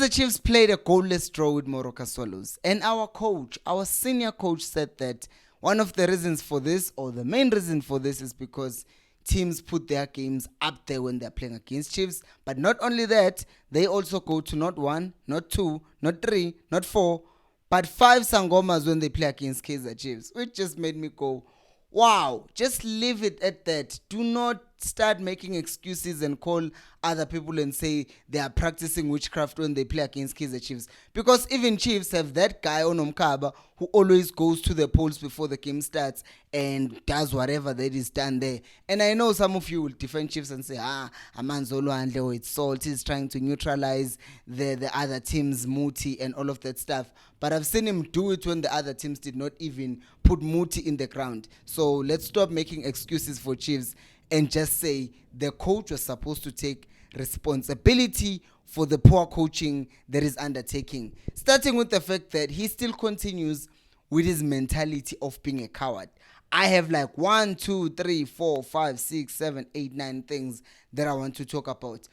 The Chiefs played a goalless draw with Morocco Swallows, and our senior coach, said that one of the reasons for this, or the main reason for this, is because teams put their games up there when they're playing against Chiefs. But not only that, they also go to not one, not two, not three, not four, but five sangomas when they play against Kaizer Chiefs, which just made me go, wow, just leave it at that. Do not start making excuses and call other people and say they are practicing witchcraft when they play against Kaizer Chiefs. Because even Chiefs have that guy on Omkaba who always goes to the polls before the game starts and does whatever that is done there. And I know some of you will defend Chiefs and say, Amanzolo Andle, it's salt, he's trying to neutralize the other team's Muti and all of that stuff. But I've seen him do it when the other teams did not even put Muti in the ground. So let's stop making excuses for Chiefs and just say the coach was supposed to take responsibility for the poor coaching that is undertaking. Starting with the fact that he still continues with his mentality of being a coward. I have like 1, 2, 3, 4, 5, 6, 7, 8, 9 things that I want to talk about.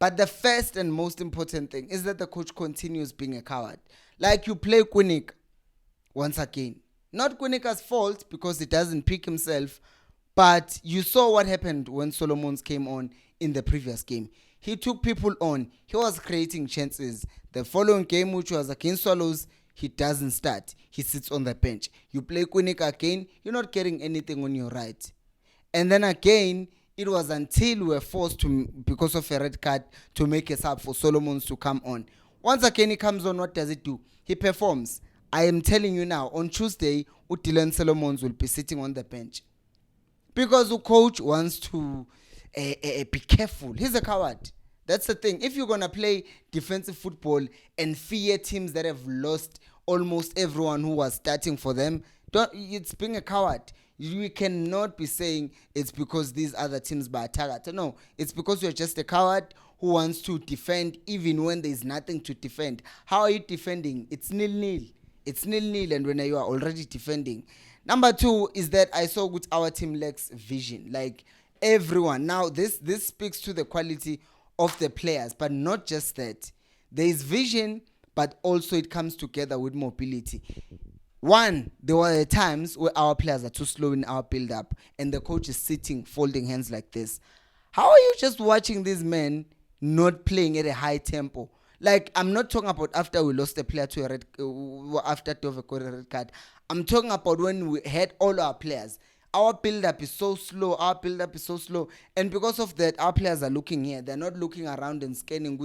But the first and most important thing is that the coach continues being a coward. Like you play Kunik once again. Not Kunika's fault because he doesn't pick himself, but you saw what happened when Solomons came on in the previous game. He took people on. He was creating chances. The following game, which was against Swallows, he doesn't start. He sits on the bench. You play Kunika again, you're not getting anything on your right. And then again, it was until we were forced to, because of a red card, to make a sub for Solomons to come on. Once again, he comes on, what does it do? He performs. I am telling you now, on Tuesday, Dylan Solomons will be sitting on the bench. Because the coach wants to be careful. He's a coward. That's the thing. If you're going to play defensive football and fear teams that have lost almost everyone who was starting for them, it's being a coward. You cannot be saying it's because these other teams by target. No, it's because you're just a coward who wants to defend even when there's nothing to defend. How are you defending? It's nil-nil. It's nil-nil, and when you are already defending. Number two is that I saw with our team lacks vision. Like everyone. Now, this speaks to the quality of the players, but not just that. There is vision, but also it comes together with mobility. One, there were times where our players are too slow in our build-up, and the coach is sitting, folding hands like this. How are you just watching these men not playing at a high tempo? Like, I'm not talking about after we lost a player to a red, after Tove got a red card. I'm talking about when we had all our players. Our build-up is so slow. And because of that, our players are looking here. They're not looking around and scanning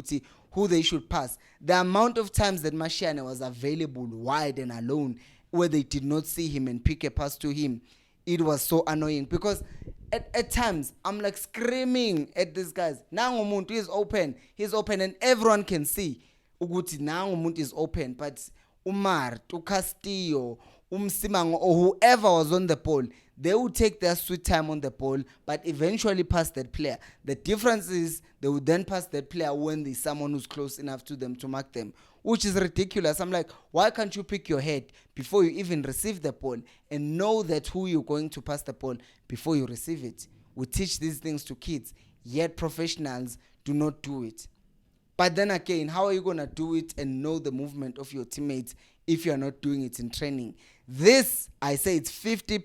who they should pass. The amount of times that Mashiane was available wide and alone, where they did not see him and pick a pass to him, it was so annoying. Because at times, I'm like screaming at these guys. Now Umuntu is open. He's open and everyone can see. Uguti now Umuntu is open. But Umar, Castillo, Simang, or whoever was on the ball, they would take their sweet time on the ball, but eventually pass that player. The difference is they would then pass that player when there's someone who's close enough to them to mark them, which is ridiculous. I'm like, why can't you pick your head before you even receive the ball and know that who you're going to pass the ball before you receive it? We teach these things to kids, yet professionals do not do it. But then again, how are you going to do it and know the movement of your teammates if you're not doing it in training? This, I say, it's 50%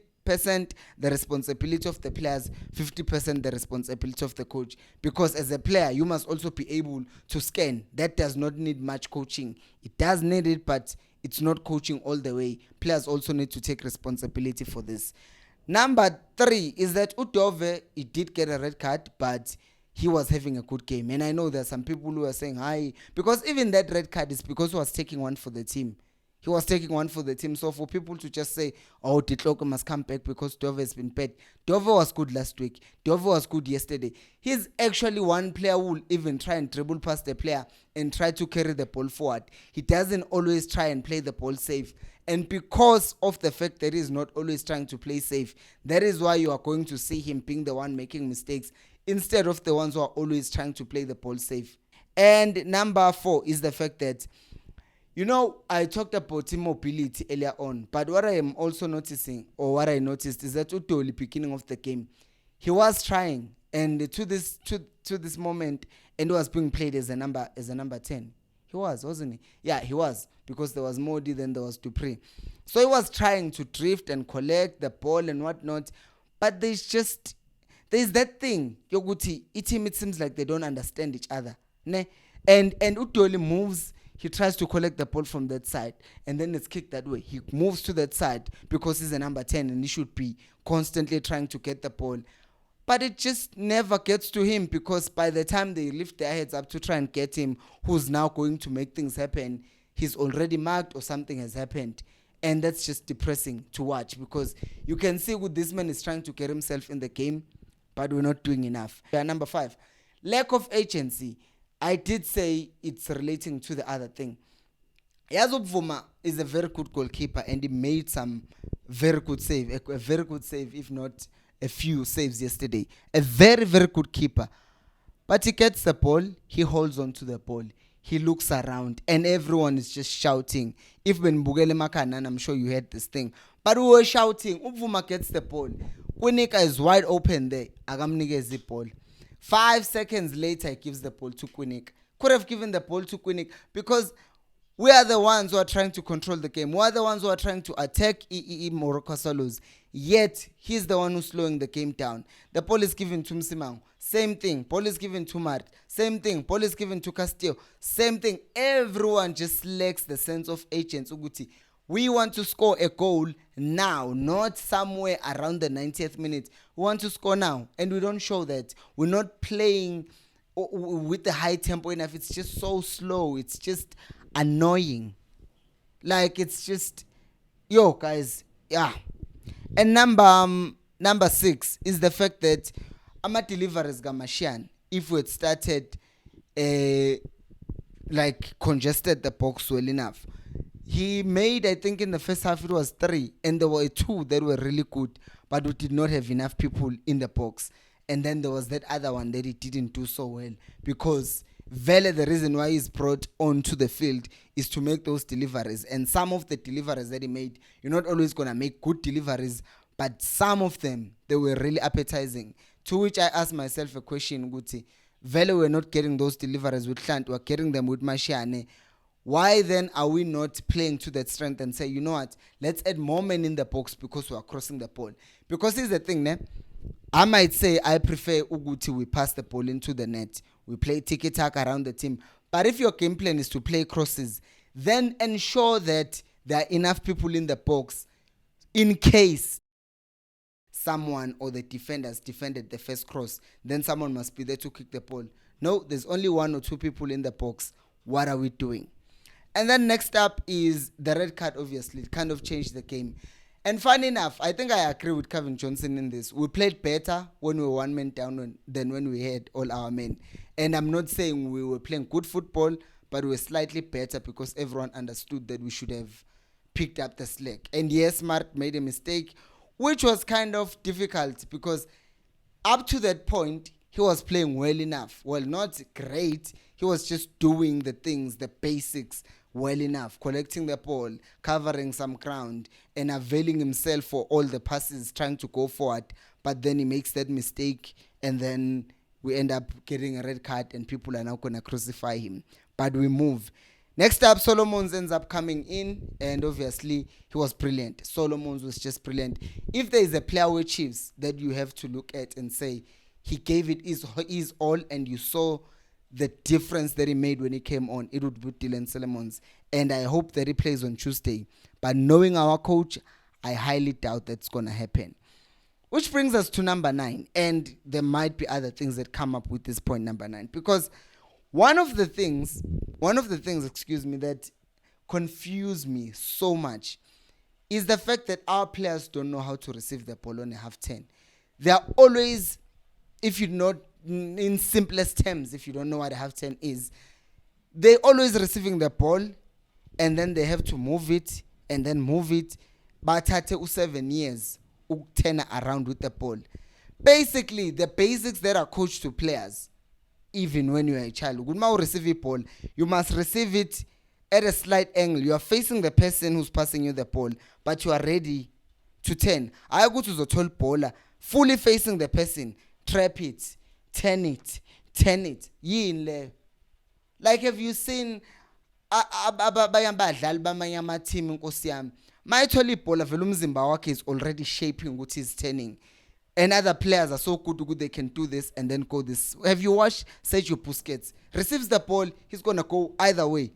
the responsibility of the players, 50% the responsibility of the coach. Because as a player, you must also be able to scan. That does not need much coaching. It does need it, but it's not coaching all the way. Players also need to take responsibility for this. Number 3 is that Udove, he did get a red card, but he was having a good game. And I know there are some people who are saying, hi, because even that red card is because he was taking one for the team. He was taking one for the team. So for people to just say, oh, Ditloko must come back because Dove has been bad. Dove was good last week. Dove was good yesterday. He's actually one player who will even try and dribble past the player and try to carry the ball forward. He doesn't always try and play the ball safe. And because of the fact that he's not always trying to play safe, that is why you are going to see him being the one making mistakes instead of the ones who are always trying to play the ball safe. And number 4 is the fact that, you know, I talked about immobility earlier on, but what I am also noticing, or what I noticed, is that Utoli, beginning of the game, he was trying, and to this moment, and was being played as a number 10. He was, wasn't he? Yeah, he was, because there was Modi, then there was Dupree. So he was trying to drift and collect the ball and whatnot. But there's that thing, Yoguti, team, it seems like they don't understand each other. Ne? And Utoli moves, he tries to collect the ball from that side, and then it's kicked that way. He moves to that side because he's a number 10 and he should be constantly trying to get the ball. But it just never gets to him, because by the time they lift their heads up to try and get him, who's now going to make things happen, he's already marked or something has happened. And that's just depressing to watch, because you can see what this man is trying to get himself in the game, but we're not doing enough. Number 5, lack of agency. I did say it's relating to the other thing. Yazo Bvuma is a very good goalkeeper, and he made some very good save, a very good save, if not a few saves yesterday. A very, very good keeper. But he gets the ball, he holds on to the ball, he looks around, and everyone is just shouting. If Ben Bugele Makanan, I'm sure you heard this thing. But we were shouting. Ubvuma gets the ball. Kwinika is wide open there. Agamnikeze the ball. 5 seconds later, he gives the ball to Kwinika. Could have given the ball to Kwinika, because we are the ones who are trying to control the game. We are the ones who are trying to attack Morocco Swallows. Yet, he's the one who's slowing the game down. The ball is given to Msimang. Same thing. Ball is given to Mart. Same thing. Ball is given to Castillo. Same thing. Everyone just lacks the sense of agency. Uguti, we want to score a goal now, not somewhere around the 90th minute. We want to score now, and we don't show that. We're not playing with the high tempo enough. It's just so slow. It's just annoying. Like, it's just, yo guys, yeah. And number 6 is the fact that ama deliveries gamashian, if we had started like congested the box well enough. He made, I think in the first half it was 3, and there were 2 that were really good, but we did not have enough people in the box. And then there was that other one that he didn't do so well, because Vele, the reason why he's brought onto the field is to make those deliveries. And some of the deliveries that he made, you're not always going to make good deliveries, but some of them, they were really appetizing. To which I asked myself a question, Guti, Vele, we're not getting those deliveries with Klant, we're getting them with Mashiane. Why then are we not playing to that strength and say, you know what, let's add more men in the box because we are crossing the ball? Because here's the thing, ne? I might say I prefer Uguti, we pass the ball into the net. We play tiki-taka around the team. But if your game plan is to play crosses, then ensure that there are enough people in the box in case someone or the defenders defended the first cross. Then someone must be there to kick the ball. No, there's only 1 or 2 people in the box. What are we doing? And then next up is the red card, obviously. It kind of changed the game. And funny enough, I think I agree with Kevin Johnson in this. We played better when we were 1 man down than when we had all our men. And I'm not saying we were playing good football, but we were slightly better because everyone understood that we should have picked up the slack. And yes, Smart made a mistake, which was kind of difficult because up to that point, he was playing well enough. Well, not great. He was just doing the things, the basics, well enough, collecting the ball, covering some ground, and availing himself for all the passes, trying to go forward. But then he makes that mistake, and then we end up getting a red card, and people are now going to crucify him. But we move. Next up, Solomons ends up coming in, and obviously he was brilliant. Solomons was just brilliant. If there is a player with Chiefs that you have to look at and say, he gave it his all, and you saw the difference that he made when he came on, it would be Dylan Solomons. And I hope that he plays on Tuesday. But knowing our coach, I highly doubt that's going to happen. Which brings us to number 9. And there might be other things that come up with this point, number 9. Because one of the things, that confuse me so much is the fact that our players don't know how to receive the ball on a half 10. They are always, if you not in simplest terms, if you don't know what a half 10 is, they're always receiving the ball and then they have to move it and then move it. But 7 years turn around with the ball. Basically, the basics that are coached to players, even when you are a child, when you receive a ball, you must receive it at a slight angle. You are facing the person who's passing you the ball, but you are ready to turn. I go to the tall baller, fully facing the person, trap it, turn it. Like, have you seen bayabadlali bamanye ama-team inkosi yami mayethola ibhola vele umzimba wakhe is already shaping ukuthi is turning, and other players are so good they can do this and then go this. Have you watched Sergio Busquets? Receives the ball, he's gonna go either way.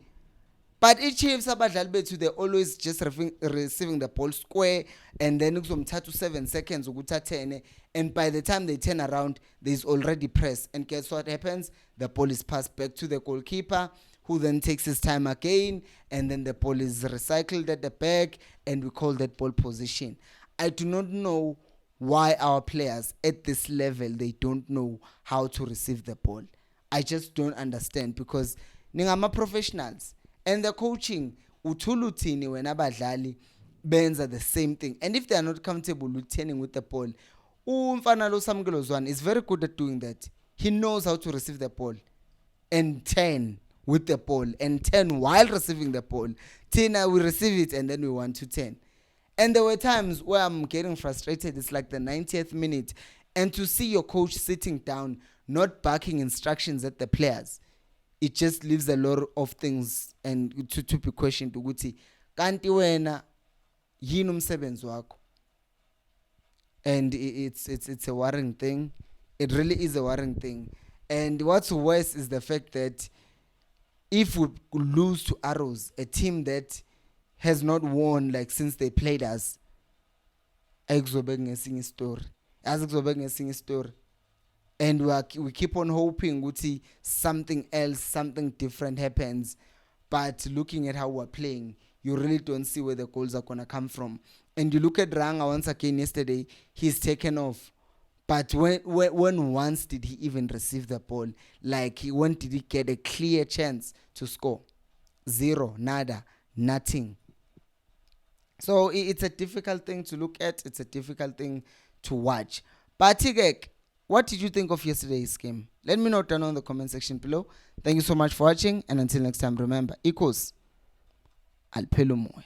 But i-Chiefs abadlali bethu, they're always just receiving the ball square, and then kuzomthatha 7 seconds ukuthi athene, and by the time they turn around there's already press, and guess what happens? The ball is passed back to the goalkeeper, who then takes his time again, and then the ball is recycled at the back, and we call that ball position. I do not know why our players at this level, they don't know how to receive the ball. I just don't understand, because ningama professionals, and the coaching uthuluthini when abadlali benza the same thing, and if they are not comfortable with turning with the ball, umfana lo Samkelo Zwane is very good at doing that. He knows how to receive the ball and turn with the ball and turn while receiving the ball. Tina, we receive it and then we want to turn. And there were times where I'm getting frustrated. It's like the 90th minute, and to see your coach sitting down, not barking instructions at the players, it just leaves a lot of things and to be questioned ukuthi kanti wena yini umsebenzi wakho. And it's a worrying thing. It really is a worrying thing. And what's worse is the fact that if we lose to Arrows, a team that has not won like since they played us, ayikuzobe ngesinye story. And we keep on hoping ukuthi something else, something different happens. But looking at how we're playing, you really don't see where the goals are going to come from. And you look at Ranga once again yesterday, he's taken off. But when once did he even receive the ball? Like, when did he get a clear chance to score? Zero, nada, nothing. So it's a difficult thing to look at. It's a difficult thing to watch. But Tigek, what did you think of yesterday's game? Let me know down on the comment section below. Thank you so much for watching, and until next time, remember, equals Alpelumoy.